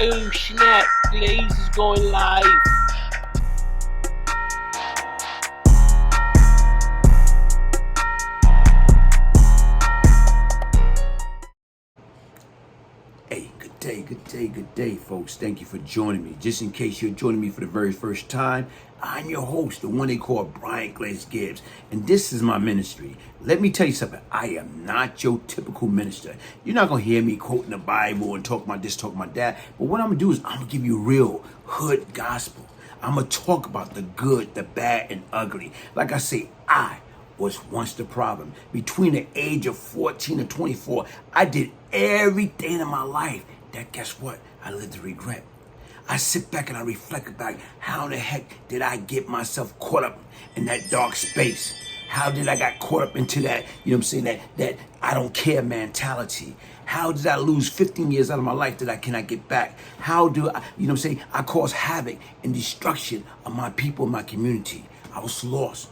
Oh snap, Glaze is going live. Hey, good day, folks. Thank you for joining me. Just in case you're joining me for the very first time, I'm your host, the one they call Brian Glaze Gibbs, and this is my ministry. Let me tell you something. I am not your typical minister. You're not going to hear me quoting the Bible and talk about this, talk about that. But what I'm going to do is I'm going to give you real hood gospel. I'm going to talk about the good, the bad, and ugly. Like I say, I was once the problem. Between the age of 14 and 24, I did everything in my life that, guess what, I lived to regret. I sit back and I reflect back, how the heck did I get myself caught up in that dark space? How did I got caught up into that, you know what I'm saying, that I don't care mentality? How did I lose 15 years out of my life that I cannot get back? How do I, you know what I'm saying, I cause havoc and destruction of my people, my community. I was lost.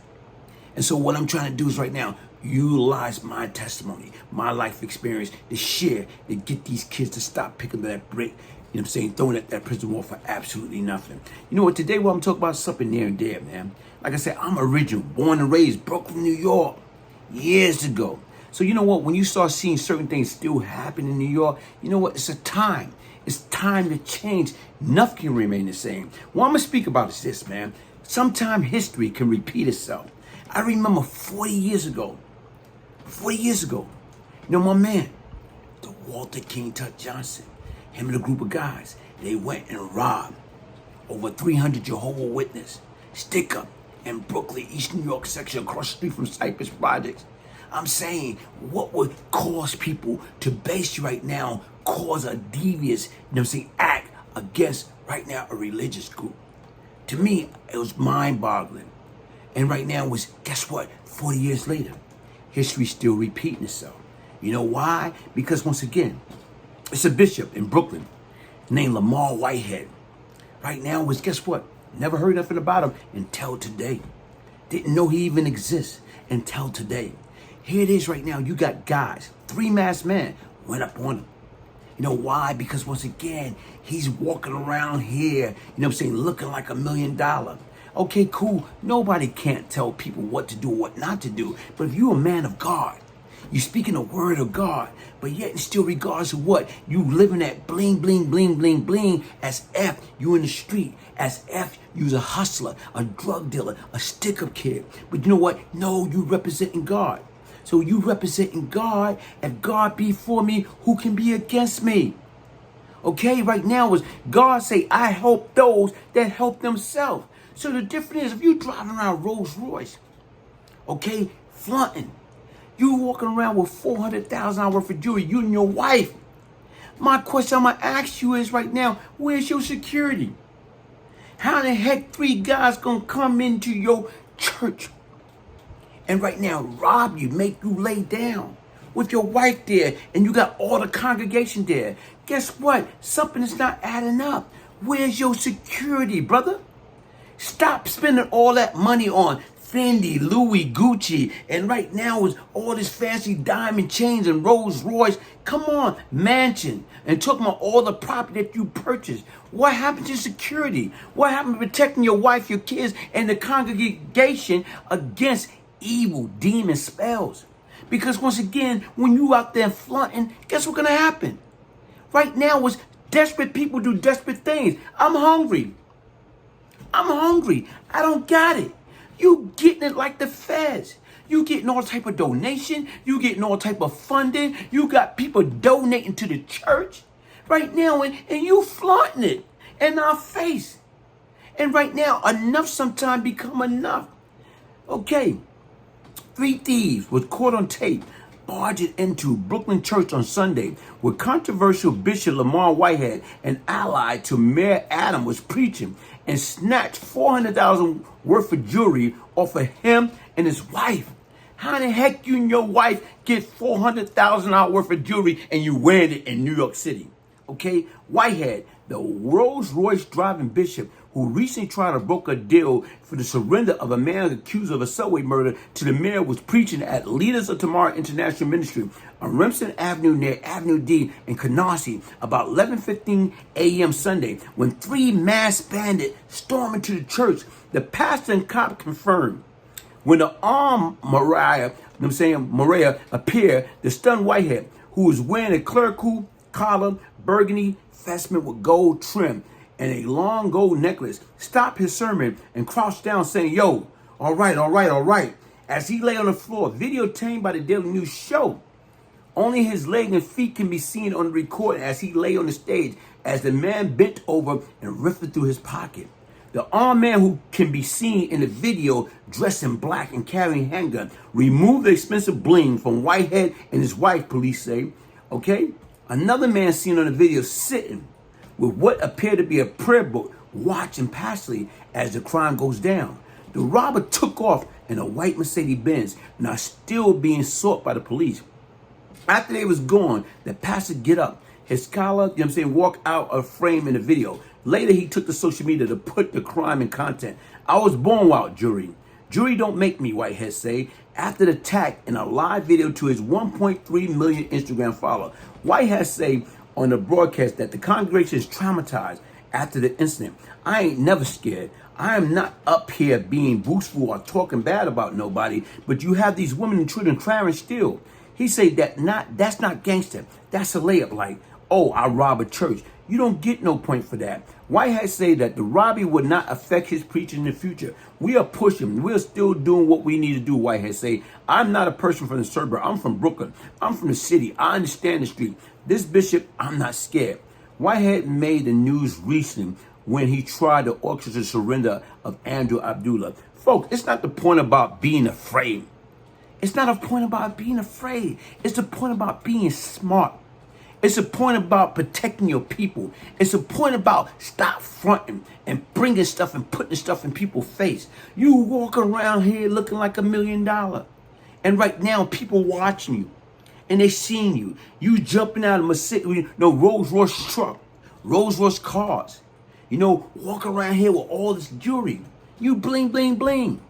And so what I'm trying to do is right now, utilize my testimony, my life experience to share, to get these kids to stop picking that brick, you know what I'm saying, throwing at that prison wall for absolutely nothing. You know what, today what I'm talking about is something near and dear, man. Like I said, I'm original, born and raised, Brooklyn, New York, years ago. So you know what, when you start seeing certain things still happen in New York, you know what, it's a time. It's time to change. Nothing can remain the same. What I'm going to speak about is this, man. Sometime history can repeat itself. I remember 40 years ago, you know, my man, the Walter King Tut Johnson, him and a group of guys, they went and robbed over 300 Jehovah's Witness, stick up in Brooklyn, East New York section across the street from Cypress Projects. I'm saying, what would cause people to base right now, cause a devious, you know what I'm saying, act against right now a religious group? To me, it was mind-boggling. And right now was, guess what, 40 years later, history's still repeating itself. You know why? Because once again, it's a bishop in Brooklyn named Lamor Whitehead. Right now was, guess what, never heard nothing about him until today. Didn't know he even exists until today. Here it is right now, you got guys, 3 masked men went up on him. You know why? Because once again, he's walking around here, you know what I'm saying, looking like $1 million. Okay, cool. Nobody can't tell people what to do or what not to do. But if you're a man of God, you're speaking the word of God, but yet in still regards to what? You living that bling, bling, bling, bling, bling, as if you in the street, as if you's a hustler, a drug dealer, a stick-up kid. But you know what? No, you representing God. So you representing God. If God be for me, who can be against me? Okay, right now is God say, I help those that help themselves. So the difference is, if you driving around Rolls Royce, okay, flaunting, you walking around with $400,000 worth of jewelry, you and your wife. My question I'm gonna ask you is right now, where's your security? How the heck 3 guys gonna come into your church and right now rob you, make you lay down with your wife there, and you got all the congregation there? Guess what? Something is not adding up. Where's your security, brother? Stop spending all that money on Fendi, Louis, Gucci, and right now is all this fancy diamond chains and Rolls Royce. Come on, mansion, and talking about all the property that you purchased. What happened to security? What happened to protecting your wife, your kids, and the congregation against evil demon spells? Because once again, when you out there flaunting, guess what's gonna happen? Right now is desperate people do desperate things. I'm hungry. I don't got it. You getting it like the feds. You getting all type of donation. You getting all type of funding. You got people donating to the church right now, and you flaunting it in our face. And right now, enough sometimes become enough. Okay, 3 thieves was caught on tape barging into Brooklyn church on Sunday, where controversial Bishop Lamor Whitehead, an ally to Mayor Adam, was preaching, and snatched $400,000 worth of jewelry off of him and his wife. How the heck you and your wife get $400,000 worth of jewelry and you wearing it in New York City? Okay, Whitehead, the Rolls-Royce driving bishop who recently tried to broker a deal for the surrender of a man accused of a subway murder to the mayor was preaching at Leaders of Tomorrow International Ministry on Remsen Avenue near Avenue D in Canarsie about 11:15 a.m. Sunday when three masked bandits stormed into the church. The pastor and cop confirmed. When the armed Mariah appeared, the stunned Whitehead, who was wearing a clerical collar, burgundy vestment with gold trim, and a long gold necklace, stopped his sermon and crouched down saying, "Yo, all right," as he lay on the floor, video obtained by the Daily News show. Only his leg and feet can be seen on the recording as he lay on the stage as the man bent over and rifled through his pocket. The armed man, who can be seen in the video dressed in black and carrying a handgun, removed the expensive bling from Whitehead and his wife, police say. Okay? Another man seen on the video sitting with what appeared to be a prayer book, watching passively as the crime goes down. The robber took off in a white Mercedes-Benz, now still being sought by the police. After they was gone, the pastor get up, his collar, walk out of frame in the video. Later, he took to social media to put the crime in content. "I was born wild, jury. Jury don't make me," Whitehead say, after the attack in a live video to his 1.3 million Instagram follower. Whitehead say on the broadcast that the congregation is traumatized after the incident. "I ain't never scared. I am not up here being boastful or talking bad about nobody, but you have these women and children crying still." He say that's not gangster. That's a layup like, "Oh, I rob a church." You don't get no point for that. Whitehead say that the robbery would not affect his preaching in the future. "We are pushing. We're still doing what we need to do," Whitehead say. "I'm not a person from the suburb. I'm from Brooklyn. I'm from the city. I understand the street. This bishop, I'm not scared." Whitehead made the news recently when he tried to orchestrate the surrender of Andrew Abdullah. Folks, it's not the point about being afraid. It's not a point about being afraid. It's the point about being smart. It's a point about protecting your people. It's a point about stop fronting and bringing stuff and putting stuff in people's face. You walk around here looking like $1 million. And right now, people watching you. And they seeing you. You jumping out of Rolls Royce truck. Rolls Royce cars. Walk around here with all this jewelry. You bling, bling, bling.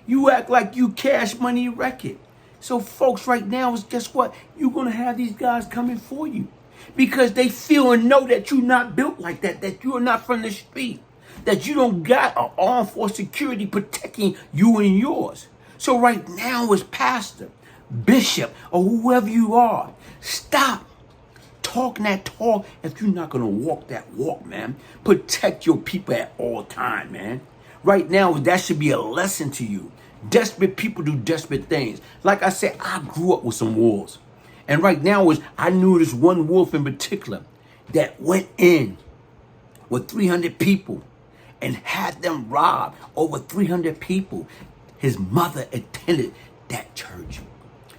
You act like you Cash Money record. So folks, right now, guess what? You're going to have these guys coming for you because they feel and know that you're not built like that, that you're not from the street, that you don't got an armed force security protecting you and yours. So right now, as pastor, bishop, or whoever you are, stop talking that talk if you're not going to walk that walk, man. Protect your people at all time, man. Right now, that should be a lesson to you. Desperate people do desperate things. Like I said, I grew up with some wolves. And right now, I knew this one wolf in particular that went in with 300 people and had them rob over 300 people. His mother attended that church.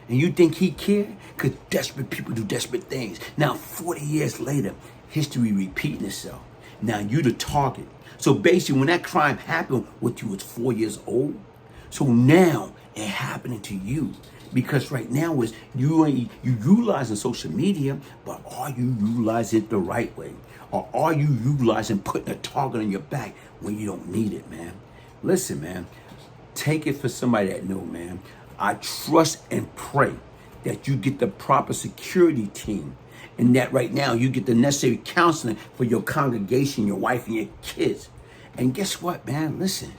And you think he cared? Because desperate people do desperate things. Now, 40 years later, history repeating itself. Now, you the target. So basically, when that crime happened, you was 4 years old. So now it happening to you. Because right now you utilizing social media, but are you utilizing it the right way? Or are you utilizing putting a target on your back when you don't need it, man? Listen, man, take it for somebody that know, man. I trust and pray that you get the proper security team and that right now you get the necessary counseling for your congregation, your wife, and your kids. And guess what, man? Listen,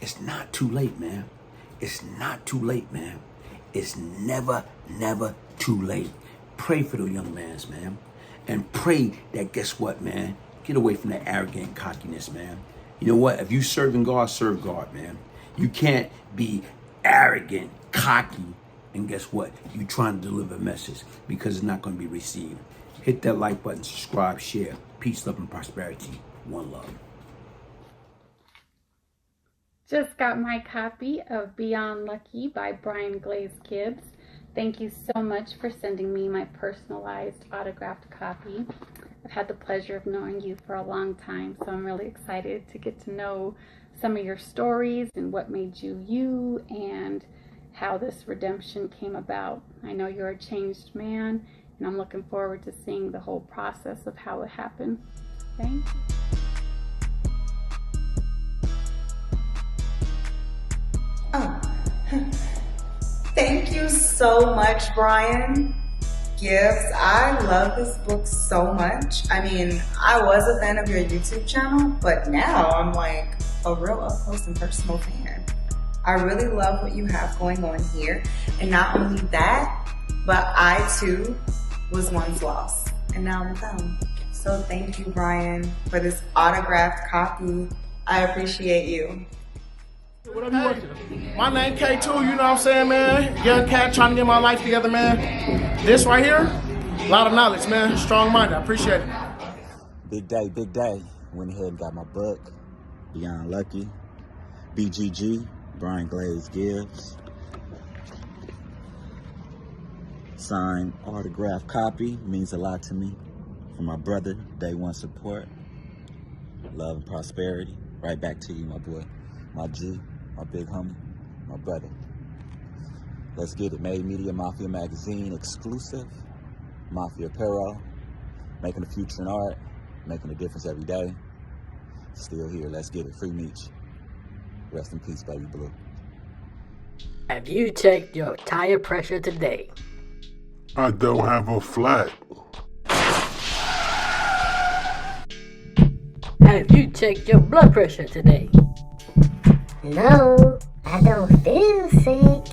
it's not too late, man. It's not too late, man. It's never, never too late. Pray for the young mans, man. And pray that, guess what, man? Get away from that arrogant cockiness, man. You know what? If you serving God, serve God, man. You can't be arrogant, cocky, and guess what? You trying to deliver a message because it's not going to be received. Hit that like button, subscribe, share. Peace, love, and prosperity. One love. Just got my copy of Beyond Lucky by Brian Glaze Gibbs. Thank you so much for sending me my personalized autographed copy. I've had the pleasure of knowing you for a long time, so I'm really excited to get to know some of your stories and what made you you and how this redemption came about. I know you're a changed man, and I'm looking forward to seeing the whole process of how it happened. Thank you. Oh. Thank you so much, Brian Gibbs. I love this book so much. I mean, I was a fan of your YouTube channel, but now I'm like a real up close and personal fan. I really love what you have going on here. And not only that, but I too was once lost and now I'm found. So thank you, Brian, for this autographed copy. I appreciate you. Whatever you want to. My name K2, you know what I'm saying, man? Young cat trying to get my life together, man. This right here, a lot of knowledge, man. Strong-minded, I appreciate it. Big day, big day. Went ahead and got my book, Beyond Lucky. BGG, Brian Glaze Gibbs. Signed autograph copy, means a lot to me. For my brother, day one support. Love and prosperity. Right back to you, my boy. My G, my big homie, my brother. Let's get it. Made Media Mafia Magazine exclusive. Mafia Apparel. Making a future in art. Making a difference every day. Still here. Let's get it. Free Meech. Rest in peace, baby blue. Have you checked your tire pressure today? I don't have a flat. Have you checked your blood pressure today? No, I don't feel sick.